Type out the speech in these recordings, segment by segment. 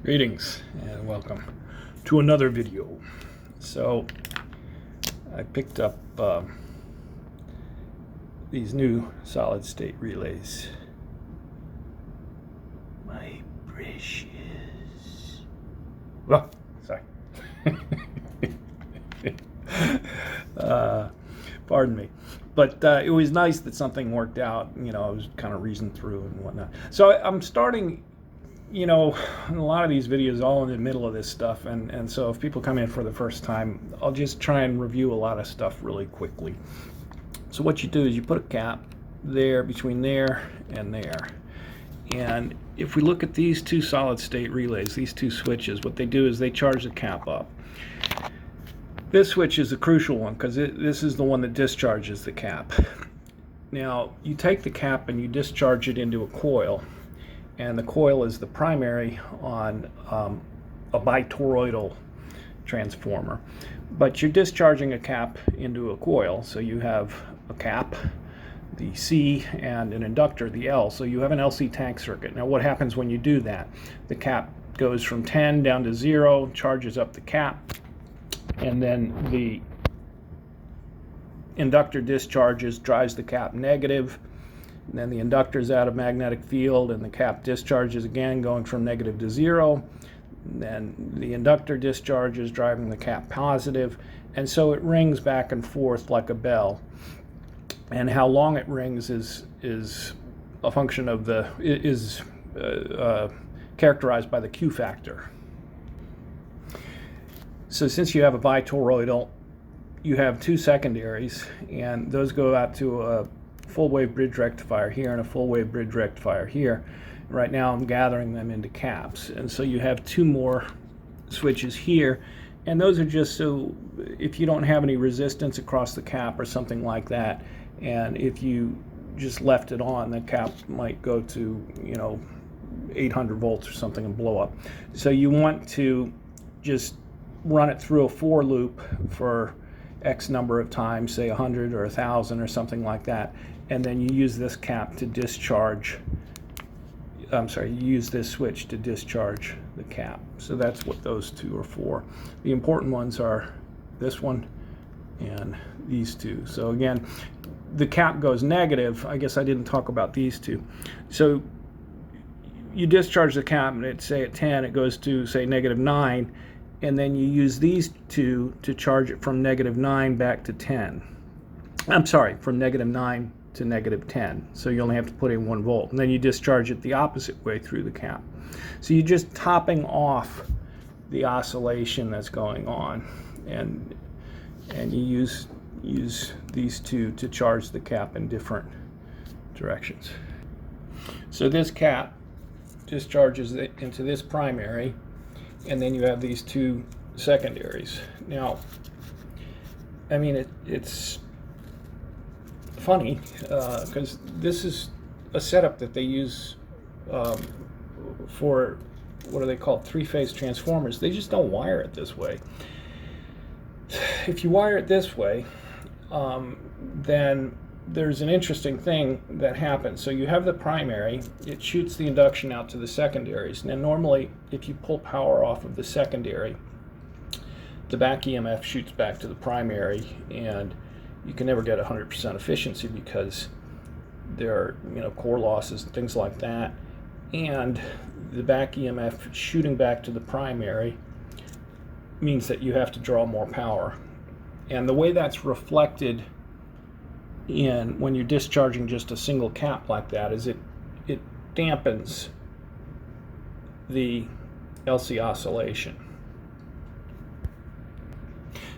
Greetings and welcome to another video. So I picked up these new solid state relays. My precious. Well, sorry. Pardon me. But it was nice that something worked out. You know, I was kind of reasoning through and whatnot. So I'm starting, you know, a lot of these videos all in the middle of this stuff, and so if people come in for the first time, I'll just try and review a lot of stuff really quickly. So what you do is you put a cap there between there and there, and if we look at these two solid state relays, these two switches, what they do is they charge the cap up. This switch is a crucial one because this is the one that discharges the cap. Now you take the cap and you discharge it into a coil, and the coil is the primary on a bitoroidal transformer. But you're discharging a cap into a coil, so you have a cap, the C, and an inductor, the L, so you have an LC tank circuit. Now what happens when you do that? The cap goes from 10 down to 0, charges up the cap, and then the inductor discharges, drives the cap negative. And then the inductor's out of magnetic field and the cap discharges again, going from negative to 0. And then the inductor discharges, driving the cap positive. And so it rings back and forth like a bell. And how long it rings is a function of characterized by the Q factor. So since you have a bitoroidal, you have two secondaries, and those go out to a full wave bridge rectifier here and a full wave bridge rectifier here. Right now I'm gathering them into caps, and so you have two more switches here, and those are just so if you don't have any resistance across the cap or something like that, and if you just left it on, the cap might go to, you know, 800 volts or something and blow up. So you want to just run it through a for loop for X number of times, say 100 or 1,000 or something like that, and then you use this cap to discharge, you use this switch to discharge the cap. So that's what those two are for. The important ones are this one and these two. So again, the cap goes negative. I guess I didn't talk about these two. So you discharge the cap and it's, say, at 10, it goes to, say, -9, and then you use these two to charge it from -9 back to 10. I'm sorry, from -9 to -10. So you only have to put in 1 volt. And then you discharge it the opposite way through the cap. So you're just topping off the oscillation that's going on. And you use these two to charge the cap in different directions. So this cap discharges it into this primary, and then you have these two secondaries. Now, I mean, it's funny because this is a setup that they use for, what are they called, three-phase transformers. They just don't wire it this way. If you wire it this way, then there's an interesting thing that happens. So you have the primary, it shoots the induction out to the secondaries. Now normally, if you pull power off of the secondary, the back EMF shoots back to the primary, and you can never get 100% efficiency because there are, you know, core losses and things like that. And the back EMF shooting back to the primary means that you have to draw more power. And the way that's reflected in when you're discharging just a single cap like that is it dampens the LC oscillation.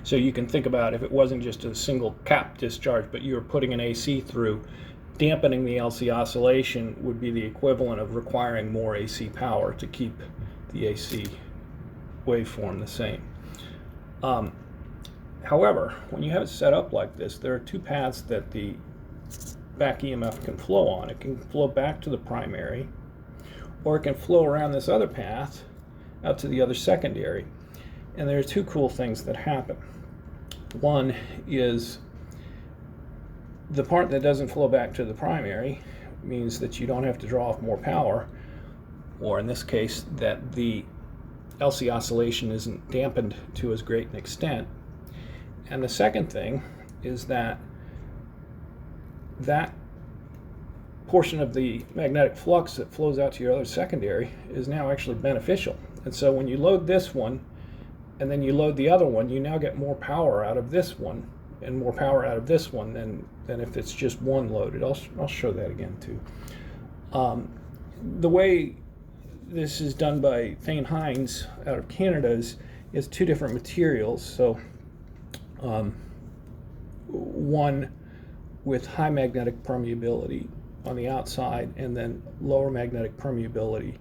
So you can think about if it wasn't just a single cap discharge, but you were putting an AC through, dampening the LC oscillation would be the equivalent of requiring more AC power to keep the AC waveform the same. However, when you have it set up like this, there are two paths that the back EMF can flow on. It can flow back to the primary, or it can flow around this other path out to the other secondary. And there are two cool things that happen. One is the part that doesn't flow back to the primary means that you don't have to draw off more power, or in this case, that the LC oscillation isn't dampened to as great an extent. And the second thing is that that portion of the magnetic flux that flows out to your other secondary is now actually beneficial. And so when you load this one and then you load the other one, you now get more power out of this one and more power out of this one than if it's just one loaded. I'll show that again too. The way this is done by Thane Hines out of Canada is two different materials. So one with high magnetic permeability on the outside and then lower magnetic permeability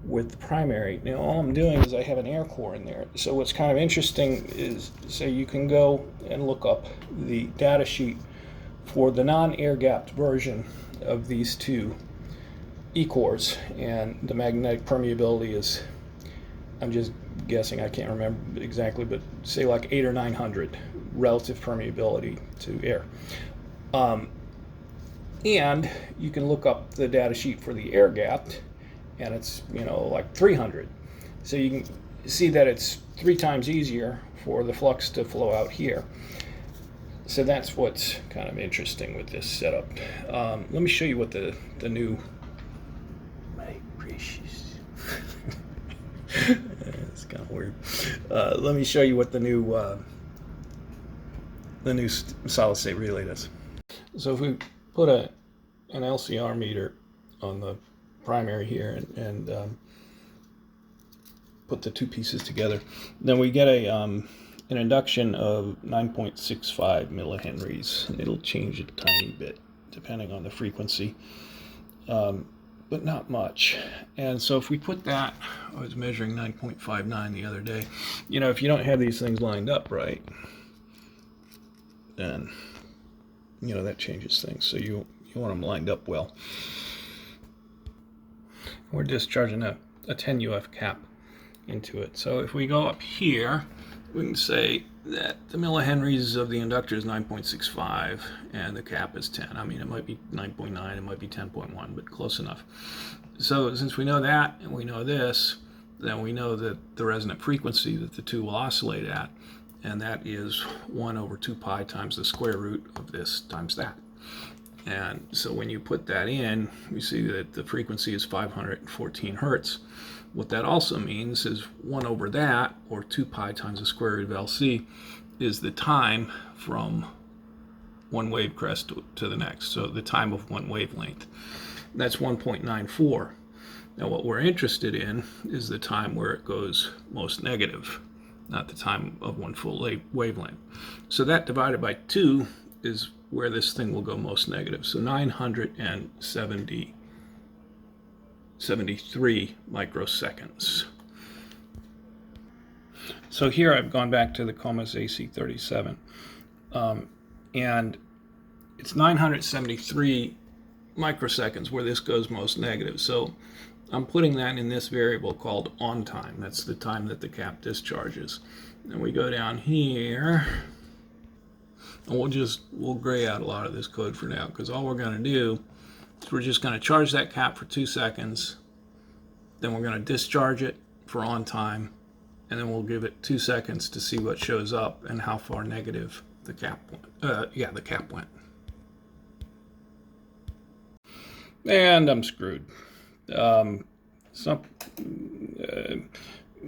with the primary. Now all I'm doing is I have an air core in there. So what's kind of interesting is, so you can go and look up the data sheet for the non-air gapped version of these two E-cores, and the magnetic permeability is, I'm just guessing, I can't remember exactly, but say like 800 or 900 relative permeability to air. And you can look up the data sheet for the air gapped, and it's, you know, like 300. So you can see that it's 3 times easier for the flux to flow out here. So that's what's kind of interesting with this setup. Let me show you what the new, my precious, it's kind of weird. Let me show you what the new solid state relay does. So if we put an LCR meter on the primary here and put the two pieces together, then we get an induction of 9.65 millihenries, and it'll change a tiny bit depending on the frequency, but not much. And so if we put that, I was measuring 9.59 the other day, you know, if you don't have these things lined up right, then, you know, that changes things. So you want them lined up well. We're discharging a 10 UF cap into it. So if we go up here, we can say that the millihenries of the inductor is 9.65 and the cap is 10. I mean, it might be 9.9, it might be 10.1, but close enough. So since we know that and we know this, then we know that the resonant frequency that the two will oscillate at, and that is 1 over 2 pi times the square root of this times that. And so when you put that in, we see that the frequency is 514 hertz. What that also means is 1 over that, or 2 pi times the square root of LC, is the time from one wave crest to the next. So the time of one wavelength. That's 1.94. Now what we're interested in is the time where it goes most negative, not the time of one full wavelength. So that divided by 2 is where this thing will go most negative. So 973 microseconds. So here I've gone back to the Comas AC37, and it's 973 microseconds where this goes most negative. So I'm putting that in this variable called on time. That's the time that the cap discharges. And we go down here, and we'll gray out a lot of this code for now, because all we're going to do is we're just going to charge that cap for 2 seconds, then we're going to discharge it for on time, and then we'll give it 2 seconds to see what shows up and how far negative the cap went. The cap went. And I'm screwed. So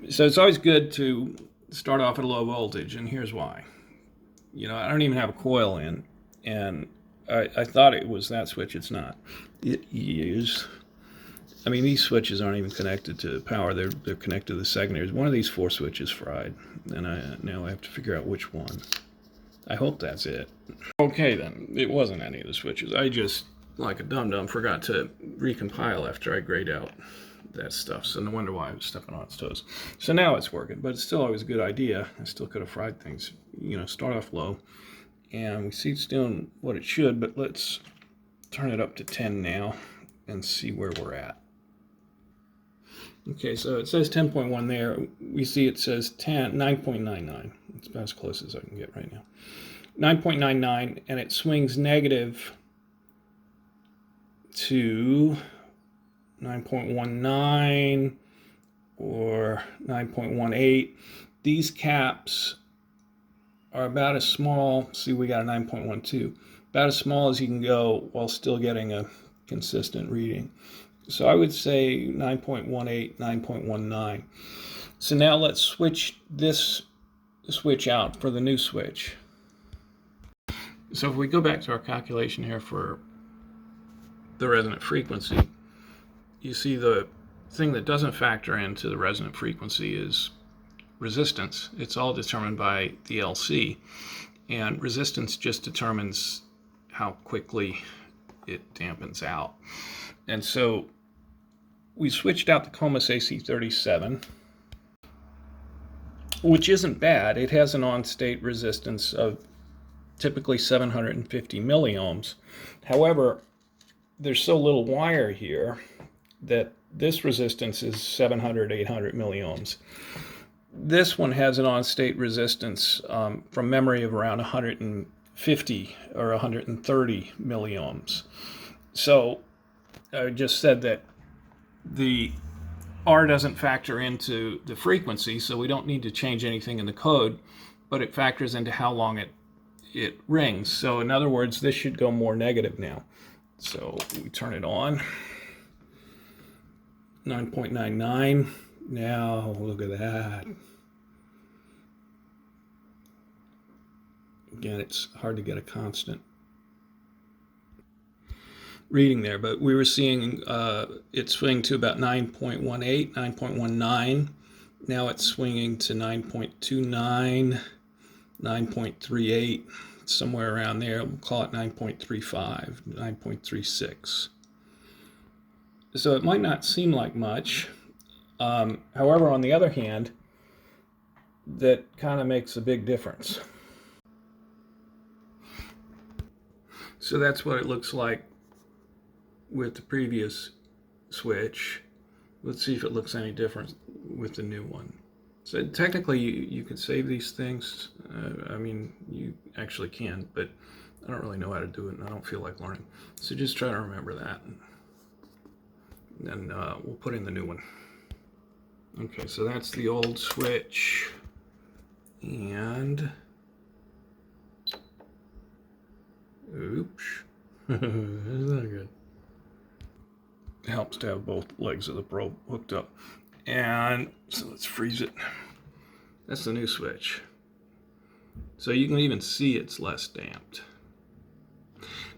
it's always good to start off at a low voltage, and here's why. You know, I don't even have a coil in, and I thought it was that switch. It's not. It is. I mean, these switches aren't even connected to power. They're connected to the secondaries. One of these 4 switches fried, and now I have to figure out which one. I hope that's it. Okay, then. It wasn't any of the switches. I just, like a dum-dum, forgot to recompile after I grayed out that stuff. So no wonder why I was stepping on its toes. So now it's working, but it's still always a good idea. I still could have fried things. You know, start off low, and we see it's doing what it should, but let's turn it up to 10 now and see where we're at. Okay, so it says 10.1 there. We see it says 9.99. It's about as close as I can get right now. 9.99, and it swings negative to 9.19, or 9.18. These caps are about as small, see we got a 9.12, about as small as you can go while still getting a consistent reading. So I would say 9.18, 9.19. So now let's switch this switch out for the new switch. So if we go back to our calculation here for the resonant frequency, you see the thing that doesn't factor into the resonant frequency is resistance. It's all determined by the LC, and resistance just determines how quickly it dampens out. And so we switched out the Comas AC37, which isn't bad. It has an on-state resistance of typically 750 milliohms. However, there's so little wire here that this resistance is 700, 800 milliohms. This one has an on-state resistance from memory of around 150 or 130 milliohms. So I just said that the R doesn't factor into the frequency, so we don't need to change anything in the code, but it factors into how long it rings. So in other words, this should go more negative now. So we turn it on. 9.99. Now look at that. Again, it's hard to get a constant reading there, but we were seeing it swing to about 9.18, 9.19. Now it's swinging to 9.29, 9.38, somewhere around there. We'll call it 9.35, 9.36. So it might not seem like much. However, on the other hand, that kind of makes a big difference. So that's what it looks like with the previous switch. Let's see if it looks any different with the new one. So technically you could save these things. I mean, you actually can, but I don't really know how to do it and I don't feel like learning. So just try to remember that. And then we'll put in the new one. Okay, so that's the old switch. And oops. Isn't that good? It helps to have both legs of the probe hooked up. And so let's freeze it. That's the new switch. So you can even see it's less damped.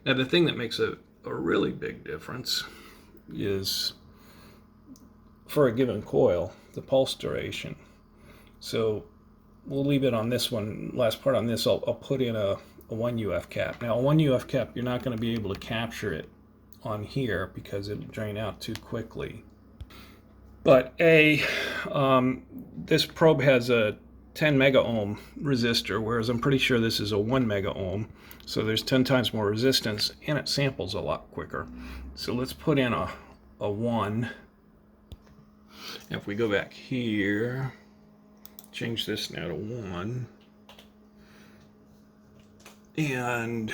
Now the thing that makes a really big difference is, for a given coil, the pulse duration. So we'll leave it on this one. Last part on this, I'll put in a 1 UF cap. Now a 1 UF cap, you're not going to be able to capture it on here because it'll drain out too quickly. But this probe has a 10 mega ohm resistor, whereas I'm pretty sure this is a 1 mega ohm. So there's 10 times more resistance and it samples a lot quicker. So let's put in a 1. If we go back here, change this now to 1. And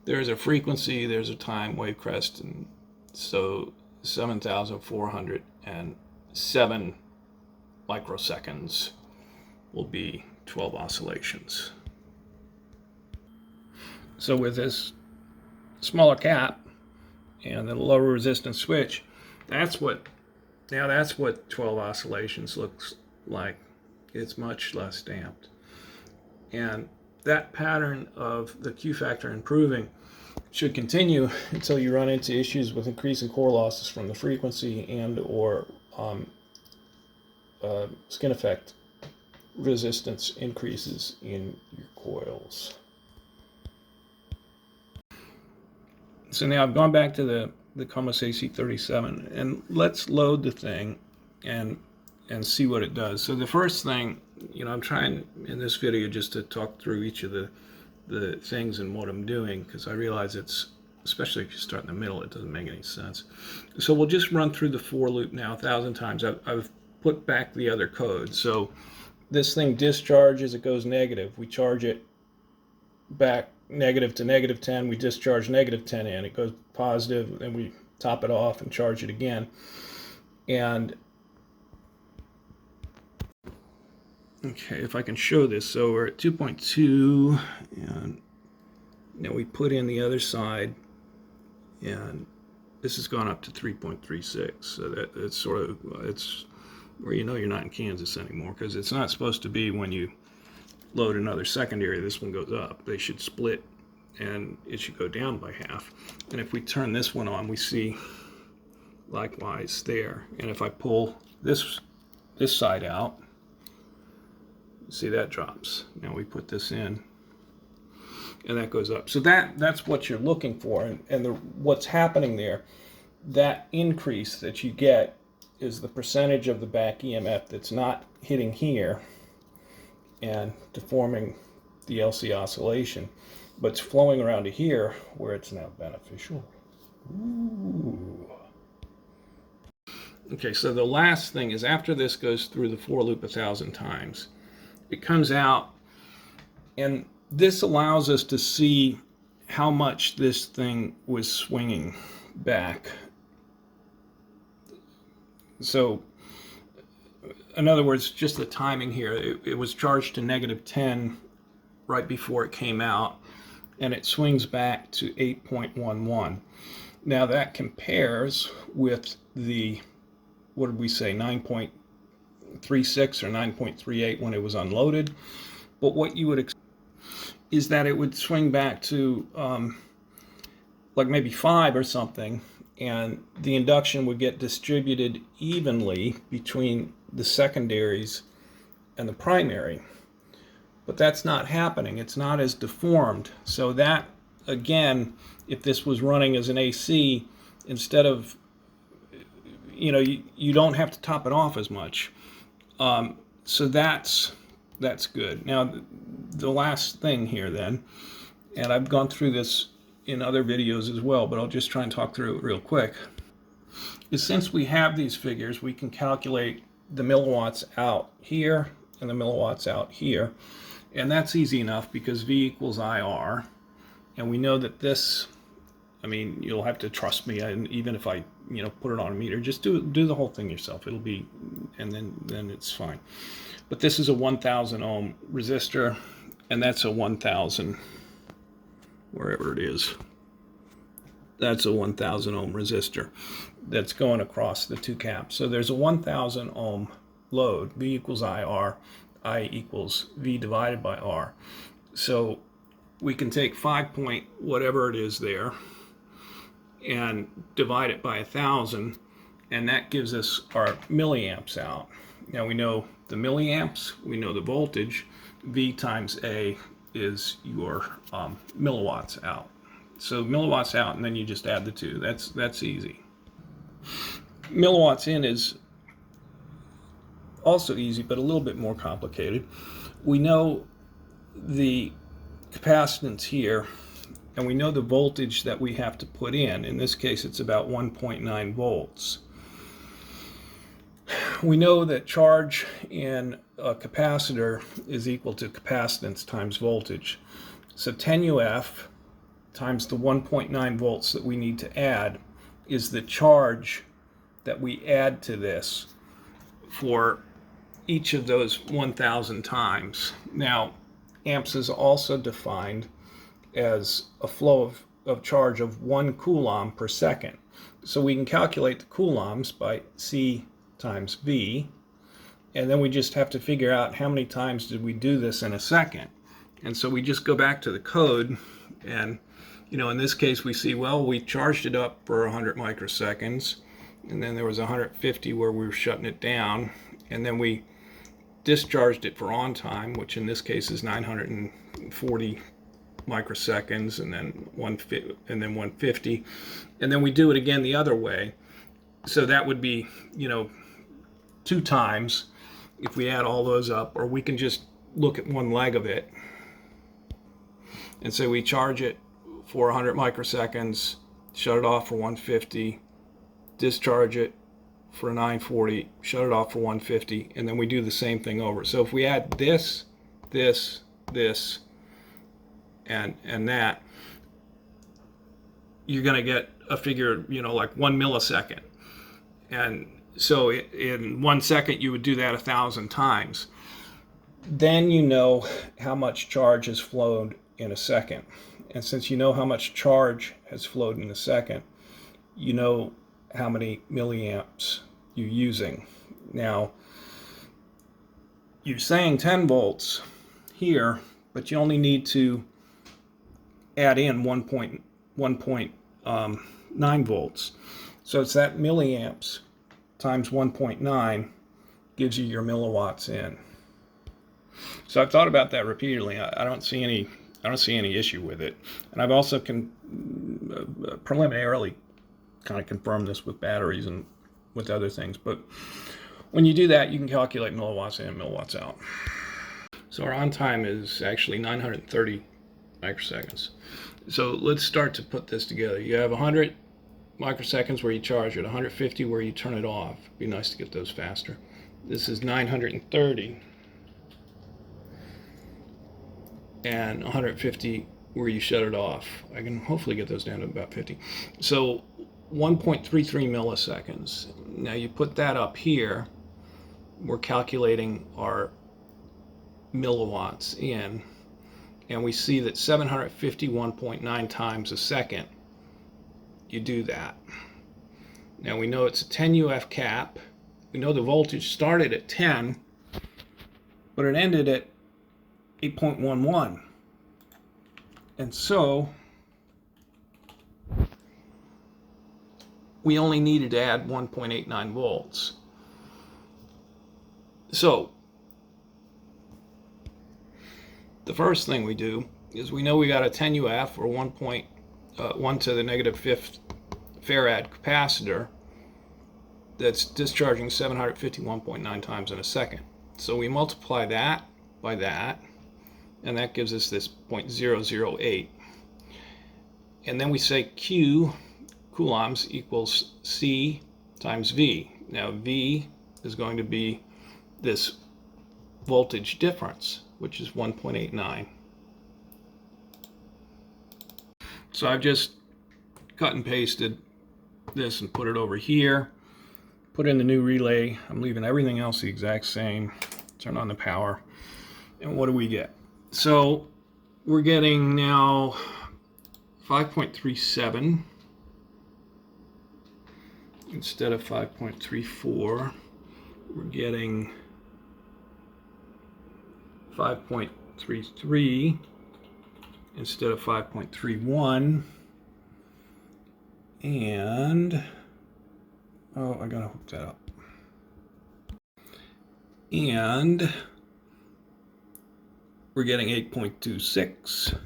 there's a frequency, there's a time wave crest, and so 7,407 microseconds will be 12 oscillations. So with this smaller cap and the lower resistance switch, that's what 12 oscillations looks like. It's much less damped. And that pattern of the Q factor improving should continue until you run into issues with increasing core losses from the frequency and or skin effect resistance increases in your coils. So now I've gone back to the Comas AC37 and let's load the thing and see what it does. So the first thing, I'm trying in this video just to talk through each of the things and what I'm doing, because I realize it's, especially if you start in the middle, it doesn't make any sense. So we'll just run through the for loop now 1,000 times. I've put back the other code. So this thing discharges, it goes negative. We charge it back negative to -10. We discharge -10 in. It goes positive, and we top it off and charge it again. And Okay, if I can show this, so we're at 2.2, and now we put in the other side, and this has gone up to 3.36. So it's sort of, it's where you know you're not in Kansas anymore, because it's not supposed to be when you load another secondary, this one goes up. They should split, and it should go down by half. And if we turn this one on, we see likewise there. And if I pull this side out, see that drops. Now we put this in, and that goes up. So that's what you're looking for, and what's happening there, that increase that you get is the percentage of the back EMF that's not hitting here and deforming the LC oscillation, but it's flowing around to here where it's now beneficial. Ooh. Okay, so the last thing is, after this goes through the for loop 1,000 times, it comes out, and this allows us to see how much this thing was swinging back. So, in other words, just the timing here, it was charged to -10 right before it came out, and it swings back to 8.11. Now that compares with the, what did we say, 9.36 or 9.38 when it was unloaded. But what you would expect is that it would swing back to like maybe 5 or something, and the induction would get distributed evenly between the secondaries and the primary. But that's not happening. It's not as deformed. So that, again, if this was running as an AC, instead of, you know, you don't have to top it off as much. So that's good. Now, the last thing here then, and I've gone through this in other videos as well, but I'll just try and talk through it real quick, is since we have these figures, we can calculate the milliwatts out here and the milliwatts out here. And that's easy enough because V equals IR. And we know that this, I mean, you'll have to trust me, and even if I, you know, put it on a meter, just do the whole thing yourself. It'll be, and then it's fine. But this is a 1,000 ohm resistor, and that's a 1,000, wherever it is. That's a 1,000 ohm resistor that's going across the two caps. So there's a 1,000 ohm load, V equals IR, I equals V divided by R. So we can take 5 point whatever it is there and divide it by 1,000, and that gives us our milliamps out. Now we know the milliamps, we know the voltage. V times A is your milliwatts out. So milliwatts out, and then you just add the two. That's easy. Milliwatts in is also easy, but a little bit more complicated. We know the capacitance here, and we know the voltage that we have to put in. In this case, it's about 1.9 volts. We know that charge in a capacitor is equal to capacitance times voltage. So 10 UF times the 1.9 volts that we need to add is the charge that we add to this for each of those 1,000 times. Now, amps is also defined as a flow of charge of 1 coulomb per second. So we can calculate the coulombs by C times V, and then we just have to figure out how many times did we do this in a second. And so we just go back to the code, and you know, in this case we see, well, we charged it up for 100 microseconds, and then there was 150 where we were shutting it down, and then we discharged it for on time, which in this case is 940 microseconds, and then 150, and then we do it again the other way. So that would be, you know, 2 times if we add all those up, or we can just look at one leg of it and say we charge it for 100 microseconds, shut it off for 150, discharge it for 940, shut it off for 150, and then we do the same thing over. So if we add this, this, this, and that, you're going to get a figure, you know, like 1 millisecond. And so in 1 second, you would do that 1,000 times. then you know how much charge has flowed in a second. And since you know how much charge has flowed in a second, you know how many milliamps you're using. Now, you're saying 10 volts here, but you only need to add in 1.9 volts. So it's that milliamps times 1.9 gives you your milliwatts in. So I've thought about that repeatedly. I don't see any issue with it. And I've also preliminarily kind of confirmed this with batteries and with other things. But when you do that, you can calculate milliwatts in and milliwatts out. So our on time is actually 930 microseconds. So let's start to put this together. You have 100 microseconds where you charge it, 150 where you turn it off. It'd be nice to get those faster. This is 930. And 150 where you shut it off. I can hopefully get those down to about 50. So 1.33 milliseconds. Now you put that up here, we're calculating our milliwatts in, and we see that 751.9 times a second you do that. Now we know it's a 10 UF cap. We know the voltage started at 10, but it ended at 8.11. And so we only needed to add 1.89 volts. So the first thing we do is we know we got a 10 UF, or 1 to the negative fifth farad capacitor that's discharging 751.9 times in a second. So we multiply that by that, and that gives us this 0.008. And then we say Q, coulombs, equals C times V. Now V is going to be this voltage difference, which is 1.89. So I've just cut and pasted this and put it over here. Put in the new relay. I'm leaving everything else the exact same. Turn on the power. And what do we get? So we're getting now 5.37 instead of 5.34. We're getting 5.33 instead of 5.31. And oh, I gotta hook that up. And we're getting 8.26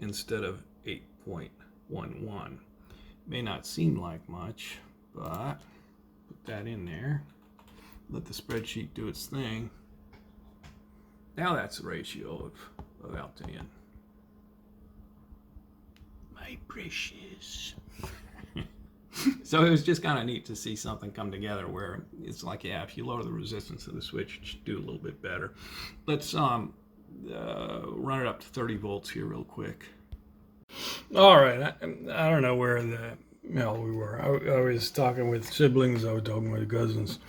instead of 8.11. May not seem like much, but put that in there. Let the spreadsheet do its thing. Now that's the ratio of out to in. My precious. So it was just kind of neat to see something come together where it's like, yeah, if you lower the resistance of the switch, it should do a little bit better. Let's run it up to 30 volts here real quick. All right, I don't know where the hell we were. I was talking with siblings, I was talking with cousins.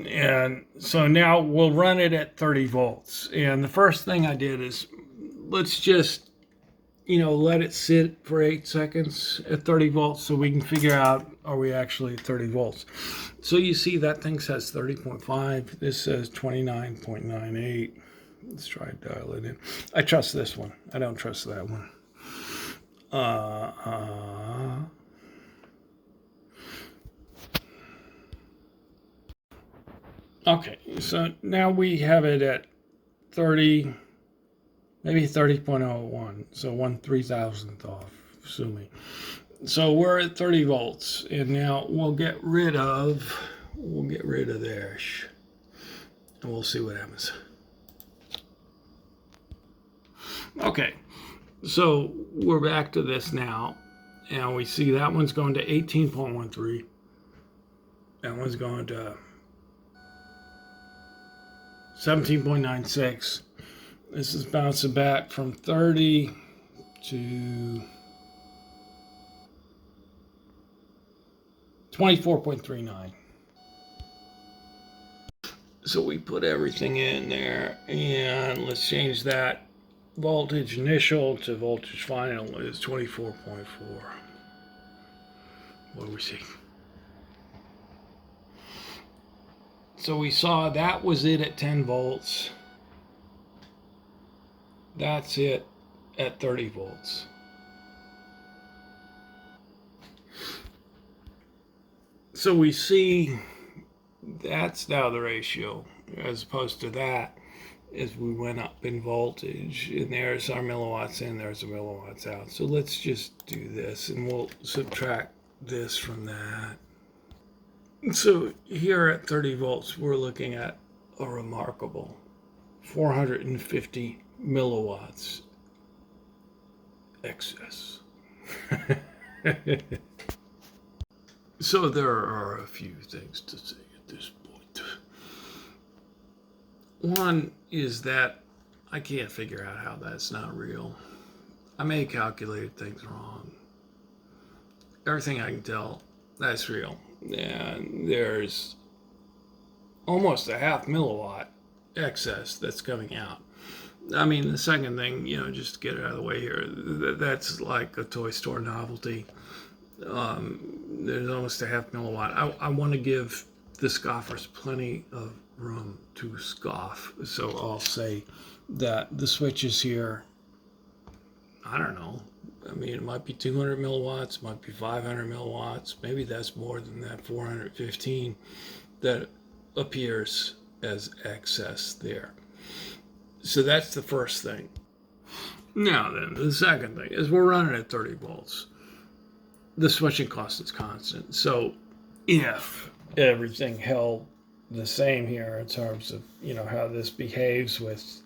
And so now we'll run it at 30 volts. And the first thing I did is, let's just let it sit for 8 seconds at 30 volts so we can figure out, are we actually at 30 volts? So you see that thing says 30.5. This says 29.98. Let's try to dial it in. I trust this one. I don't trust that one. Okay, so now we have it at 30, maybe 30.01, so 1/3000th off, assuming. So we're at 30 volts, and now we'll get rid of this, and we'll see what happens. Okay, so we're back to this now, and we see that one's going to 18.13. That one's going to 17.96. This is bouncing back from 30 to 24.39. So we put everything in there, and let's change that voltage initial to voltage final is 24.4. What do we see? So we saw that was it at 10 volts. That's it at 30 volts. So we see that's now the ratio, as opposed to that as we went up in voltage, and there's our milliwatts in, there's our milliwatts out. So let's just do this, and we'll subtract this from that. So here at 30 volts, we're looking at a remarkable 450 milliwatts excess. So there are a few things to say at this point. One is that I can't figure out how that's not real. I may have calculated things wrong. Everything I can tell, that's real. And there's almost a half milliwatt excess that's coming out. I mean, the second thing, just to get it out of the way here, that's like a toy store novelty. There's almost a half milliwatt. I want to give the scoffers plenty of room to scoff. So I'll say that the switches here, I don't know. I mean, it might be 200 milliwatts, might be 500 milliwatts. Maybe that's more than that 415 that appears as excess there. So that's the first thing. Now then, the second thing is we're running at 30 volts. The switching cost is constant. So if everything held the same here in terms of, how this behaves with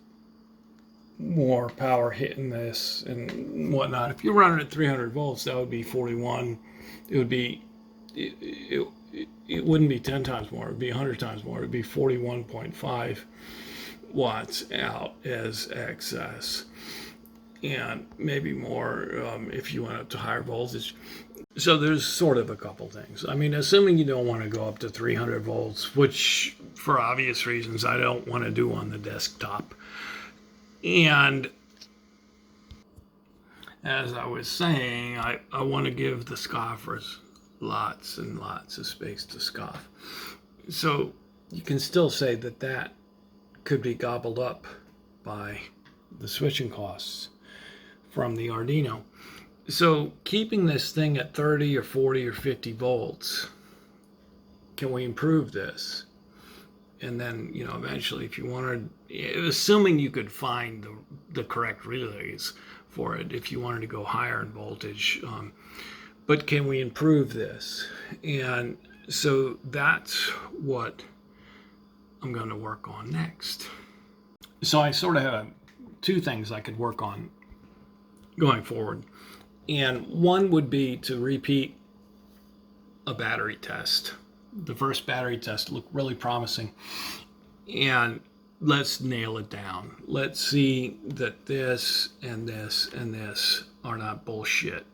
more power hitting this and whatnot, if you're running at 300 volts, that would be 41. It would be, it wouldn't be 10 times more. It would be 100 times more. It would be 41.5 watts out as excess, and maybe more if you went up to higher voltage. So there's sort of a couple things. I mean, assuming you don't want to go up to 300 volts, which for obvious reasons I don't want to do on the desktop. And as I was saying, I want to give the scoffers lots and lots of space to scoff. So you can still say that that could be gobbled up by the switching costs from the Arduino. So keeping this thing at 30 or 40 or 50 volts, can we improve this? And then, eventually, if you wanted, assuming you could find the correct relays for it, if you wanted to go higher in voltage, but can we improve this? And so that's what I'm going to work on next. So I sort of have two things I could work on going forward. And one would be to repeat a battery test. The first battery test looked really promising. And let's nail it down. Let's see that this and this and this are not bullshit.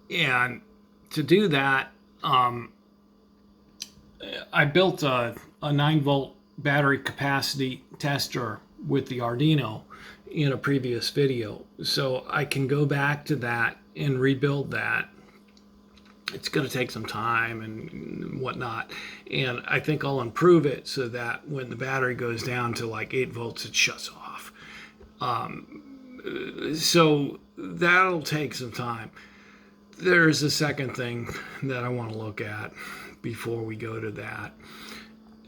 And to do that, I built a 9-volt battery capacity tester with the Arduino in a previous video. So I can go back to that and rebuild that. It's going to take some time and whatnot. And I think I'll improve it so that when the battery goes down to like 8 volts, it shuts off. So that'll take some time. There's a second thing that I want to look at before we go to that.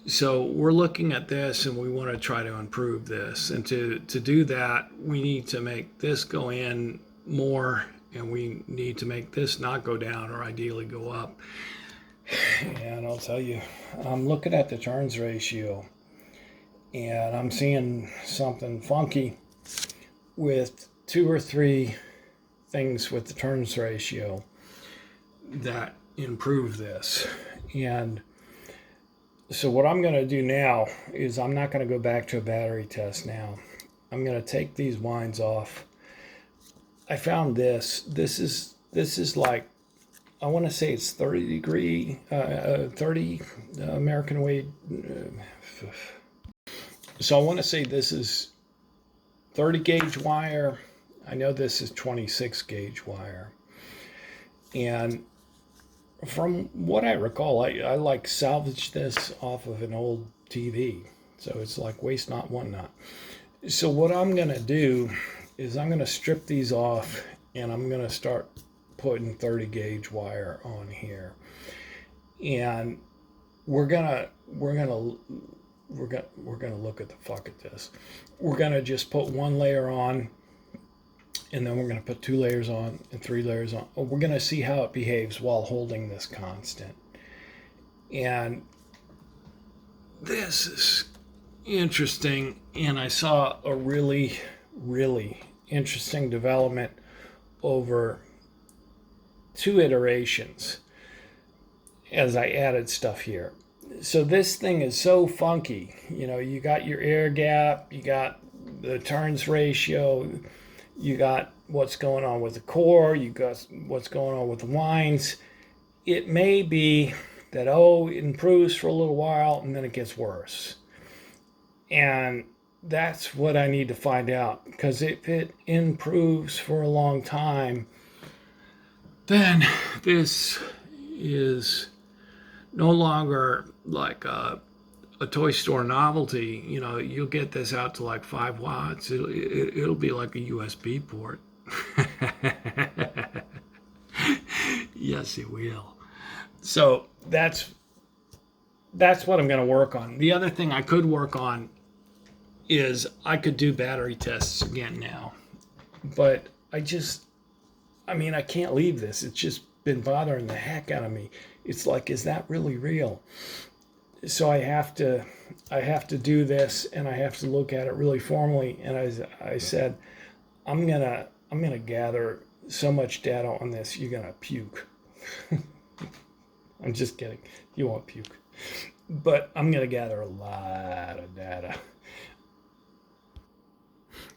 So we're looking at this and we want to try to improve this. And to do that, we need to make this go in more, and we need to make this not go down or ideally go up. And I'll tell you, I'm looking at the turns ratio and I'm seeing something funky with 2 or 3 things with the turns ratio that improve this. And so what I'm going to do now is I'm not going to go back to a battery test now. I'm going to take these winds off. I found this. This is like, I want to say it's 30 American weight, So I want to say this is 30 gauge wire. I know this is 26 gauge wire. And from what I recall, I like salvaged this off of an old TV. So it's like waste not, want not. So what I'm going to do is I'm going to strip these off and I'm going to start putting 30 gauge wire on here. And we're gonna look at the fuck at this. We're gonna just put one layer on, and then we're gonna put 2 layers on and 3 layers on. We're gonna see how it behaves while holding this constant. And this is interesting, and I saw a really, really interesting development over 2 iterations as I added stuff here. So this thing is so funky. You know, you got your air gap, you got the turns ratio, you got what's going on with the core, you got what's going on with the winds. It may be that, it improves for a little while and then it gets worse. And that's what I need to find out, because if it improves for a long time, then this is no longer like a toy store novelty. You know, you'll get this out to like 5 watts. It'll be like a USB port. Yes, it will. So that's what I'm going to work on. The other thing I could work on is I could do battery tests again now. But I can't leave this. It's just been bothering the heck out of me. It's like, is that really real? So I have to do this, and I have to look at it really formally. And as I said, I'm gonna gather so much data on this, you're gonna puke. I'm just kidding. You won't puke, but I'm gonna gather a lot of data.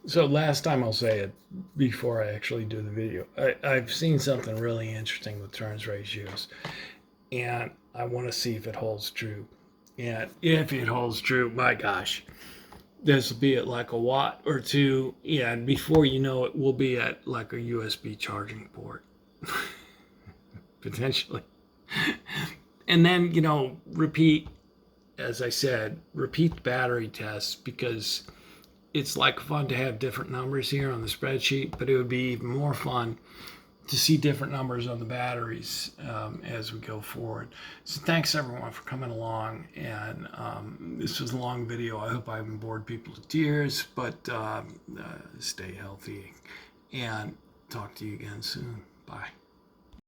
So last time I'll say it before I actually do the video. I've seen something really interesting with turns ratios, and I want to see if it holds true. And if it holds true, my gosh, this will be at like a watt or 2, and before you know it, we'll be at like a USB charging port. Potentially. And then, repeat, as I said, repeat battery tests, because it's like fun to have different numbers here on the spreadsheet, but it would be even more fun to see different numbers on the batteries as we go forward. So thanks everyone for coming along, and this was a long video. I hope I haven't bored people to tears, but stay healthy, and talk to you again soon. Bye.